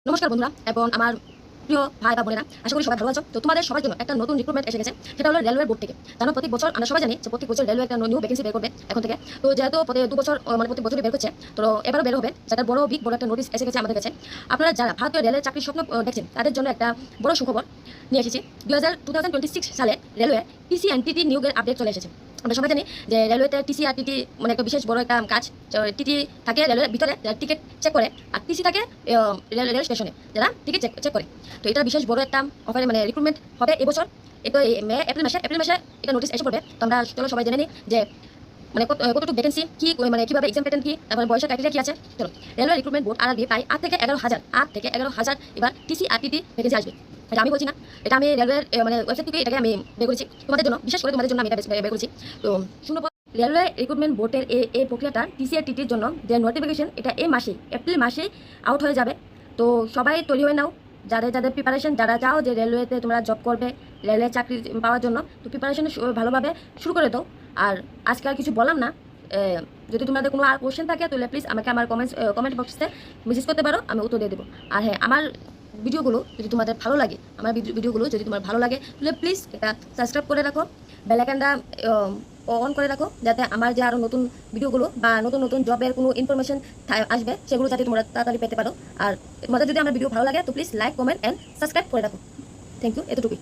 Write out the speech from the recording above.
নমস্কার বন্ধুরা এবং আমার প্রিয় ভাই বা বোনেরা, আশা করি সবাই ভালো আছো। তো তোমাদের সবার জন্য একটা নতুন রিক্রুটমেন্ট এসে গেছে, সেটা হলো রেলওয়ে বোর্ড থেকে। জানো, প্রতি বছর আমরা সবাই জানি যে প্রতি বছর রেলওয়ে একটা নিউ ভ্যাকেন্সি বের করবে এখন থেকে। তো যেহেতু প্রতি 2 বছর মানে প্রতি বছরই বের করছে, তো এবারও বের হবে, যেটা বড় একটা নোটিশ এসে গেছে আমাদের কাছে। আপনারা যারা ভারতীয় রেলের চাকরির স্বপ্ন দেখছেন তাদের জন্য একটা বড় সুখবর নিয়ে এসেছি। 2026 সালে রেলওয়ে টিসি অ্যান্ড টিটি নিয়োগের আপডেট চলে এসেছে। আমরা সবাই জানি যে রেলওয়েতে টিসি আর টিটি মানে একটা বিশেষ বড় একটা কাজ। টিটি থাকে রেলওয়ের ভিতরে, টিকিট চেক করে, আর টিসি থাকে রেল স্টেশনে, যারা টিকিট চেক করে। তো এটা বিশেষ বড় একটা অফারে মানে রিক্রুটমেন্ট হবে এবছর। এটা এপ্রিল মাসে এটা নোটিশ এসে পড়বে। তো আমরা চলো সবাই জেনে নিই যে মানে কতটুকু ভ্যাকেন্সি কি, মানে কিভাবে এক্সাম প্যাটার্ন কি, তারপরে বয়সের ক্রাইটেরিয়া কি আছে। চলো, রেলওয়ে রিক্রুটমেন্ট বোর্ড আর প্রায় 8 থেকে 11,000 এবার টিসি আর টিটি ভ্যাকেন্সি আসবে। এটা আমি বলছি না, এটা আমি রেলওয়ের মানে ওয়েবসাইট থেকে এটাকে আমি বের করেছি তোমাদের জন্য, বিশেষ করে তোমাদের জন্য আমি এটা বের করেছি। তো শুনো, রেলওয়ে রিক্রুটমেন্ট বোর্ডের এই প্রক্রিয়াটা টিসি আর টিটির জন্য যে নোটিফিকেশন, এটা এই মাসে এপ্রিল মাসেই আউট হয়ে যাবে। তো সবাই তৈরি হয়ে নাও, যাদের প্রিপারেশন, যারা চাও যে রেলওয়েতে তোমরা জব করবে, রেলওয়ে চাকরি পাওয়ার জন্য, তো প্রিপারেশন ভালোভাবে শুরু করে দাও। আর আজকে আর কিছু বললাম না। যদি তোমাদের কোনো আর কোশ্চেন থাকে তাহলে প্লিজ আমাকে আমার কমেন্ট বক্সে মেসেজ করতে পারো, আমি উত্তর দিয়ে দেবো। আর হ্যাঁ, আমার ভিডিওগুলো যদি তোমাদের ভালো লাগে, তাহলে প্লিজ এটা সাবস্ক্রাইব করে রাখো, বেল আইকনটা অন করে রাখো, যাতে আমার যে আরও নতুন ভিডিওগুলো বা নতুন নতুন জবের কোনো ইনফরমেশন আসবে, সেগুলো যাতে তোমরা তাড়াতাড়ি পেতে পারো। আর তোমাদের যদি আমার ভিডিও ভালো লাগে তো please like, comment and subscribe করে রাখো। থ্যাংক ইউ, এতটুকুই।